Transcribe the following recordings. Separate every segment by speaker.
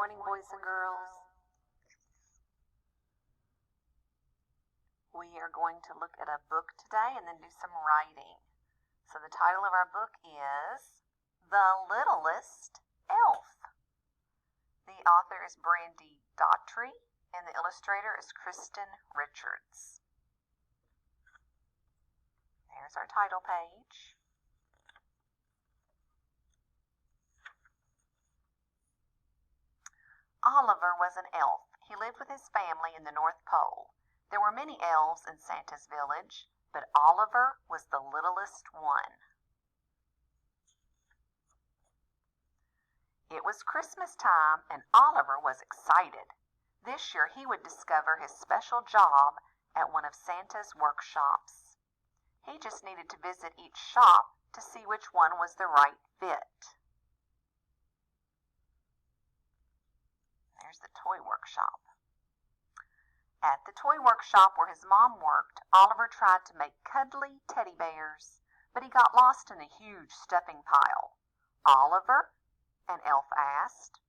Speaker 1: morning, boys and girls. We are going to look at a book today and then do some writing. So the title of our book is The Littlest Elf. The author is Dec.9 and the illustrator is Kristen Richards. There's our title page. Oliver was an elf. He lived with his family in the North Pole. There were many elves in Santa's village, but Oliver was the littlest one. It was Christmas time, and Oliver was excited. This year he would discover his special job at one of Santa's workshops. He just needed to visit each shop to see which one was the right fit. There's the toy workshop. At the toy workshop where his mom worked, Oliver tried to make cuddly teddy bears, but he got lost in a huge stuffing pile. "Oliver?" an elf asked.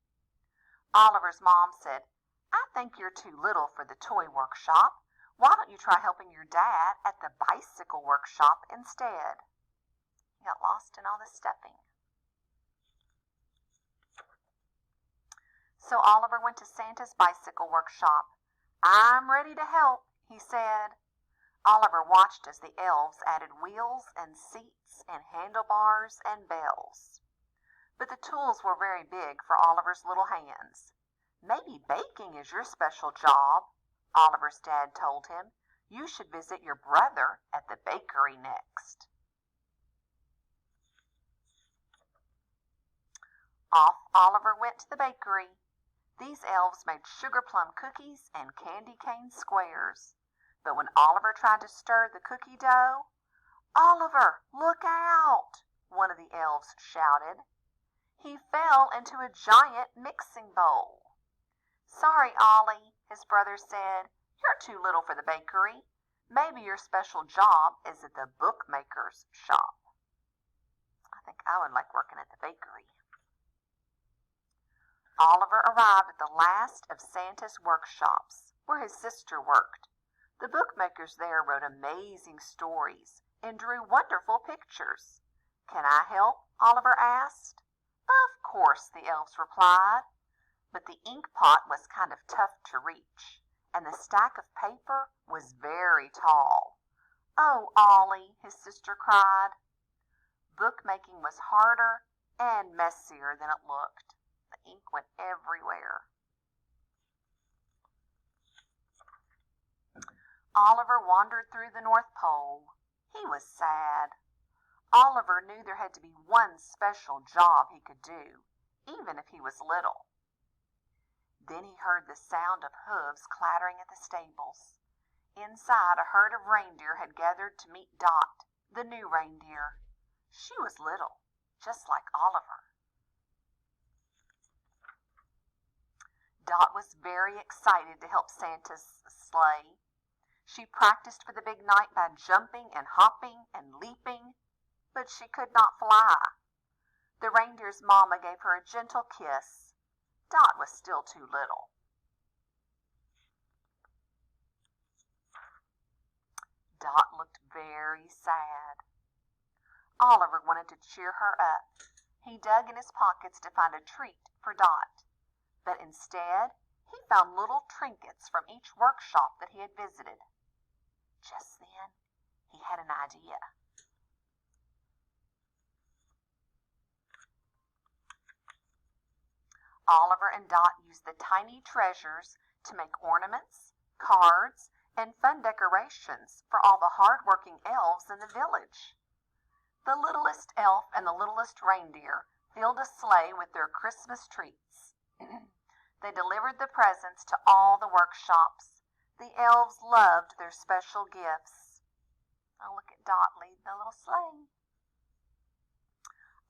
Speaker 1: Oliver's mom said, "I think you're too little for the toy workshop. Why don't you try helping your dad at the bicycle workshop instead?" He got lost in all the stuffing. So Oliver went to Santa's bicycle workshop. "I'm ready to help," he said. Oliver watched as the elves added wheels and seats and handlebars and bells. But the tools were very big for Oliver's little hands. "Maybe baking is your special job," Oliver's dad told him. "You should visit your brother at the bakery next." Off Oliver went to the bakery. These elves made sugar plum cookies and candy cane squares. But when Oliver tried to stir the cookie dough, "Oliver, look out!" one of the elves shouted. He fell into a giant mixing bowl. "Sorry, Ollie," his brother said. "You're too little for the bakery. Maybe your special job is at the bookmaker's shop." I think I would like working at the bakery. Oliver arrived at the last of Santa's workshops, where his sister worked. The bookmakers there wrote amazing stories and drew wonderful pictures. "Can I help?" Oliver asked. "Of course," the elves replied. But the ink pot was kind of tough to reach, and the stack of paper was very tall. "Oh, Ollie," his sister cried. Bookmaking was harder and messier than it looked. The ink went everywhere. Oliver wandered through the North Pole. He was sad. Oliver knew there had to be one special job he could do, even if he was little. Then he heard the sound of hooves clattering at the stables. Inside, a herd of reindeer had gathered to meet Dot, the new reindeer. She was little, just like Oliver. Dot was very excited to help Santa's sleigh. She practiced for the big night by jumping and hopping and leaping, but she could not fly. The reindeer's mama gave her a gentle kiss. Dot was still too little. Dot looked very sad. Oliver wanted to cheer her up. He dug in his pockets to find a treat for Dot. But instead, he found little trinkets from each workshop that he had visited. Just then, he had an idea. Oliver and Dot used the tiny treasures to make ornaments, cards, and fun decorations for all the hard-working elves in the village. The littlest elf and the littlest reindeer filled a sleigh with their Christmas treats. They delivered the presents to all the workshops. The elves loved their special gifts. Oh, look at Dot lead the little sleigh.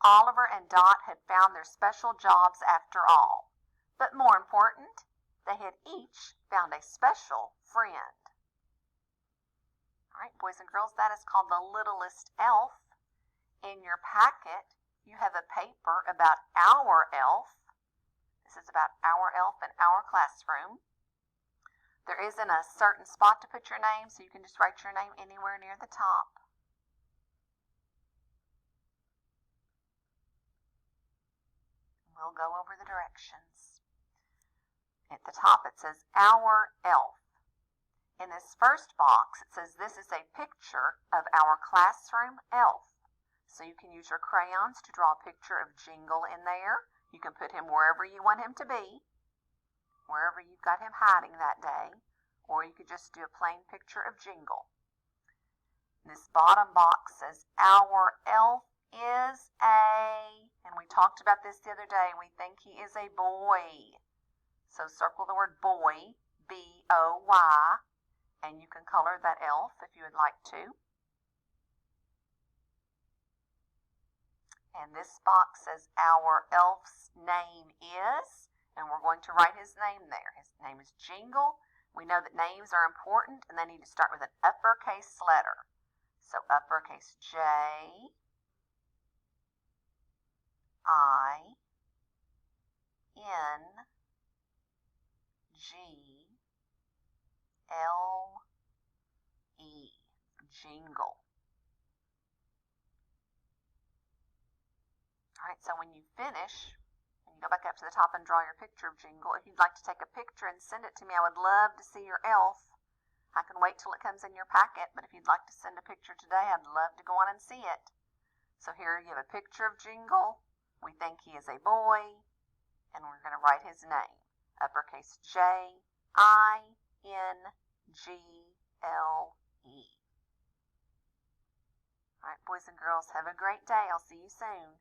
Speaker 1: Oliver and Dot had found their special jobs after all. But more important, they had each found a special friend. All right, boys and girls, that is called The Littlest Elf. In your packet, you have a paper about our elf. This is about our elf in our classroom. There isn't a certain spot to put your name, so you can just write your name anywhere near the top. We'll go over the directions. At the top it says our elf. In this first box, it says this is a picture of our classroom elf. So you can use your crayons to draw a picture of Jingle in there. You can put him wherever you want him to be, wherever you've got him hiding that day, or you could just do a plain picture of Jingle. This bottom box says our elf is and we talked about this the other day, we think he is a boy. So circle the word boy, B-O-Y, and you can color that elf if you would like to. And this box says our elf's name is, and we're going to write his name there. His name is Jingle. We know that names are important and they need to start with an uppercase letter. So uppercase J, I, N, G, L, E, Jingle. Alright, so when you finish, and you go back up to the top and draw your picture of Jingle, if you'd like to take a picture and send it to me, I would love to see your elf. I can wait till it comes in your packet, but if you'd like to send a picture today, I'd love to go on and see it. So here you have a picture of Jingle. We think he is a boy, and we're going to write his name. Uppercase J, I, N, G, L, E. Alright, boys and girls, have a great day. I'll see you soon.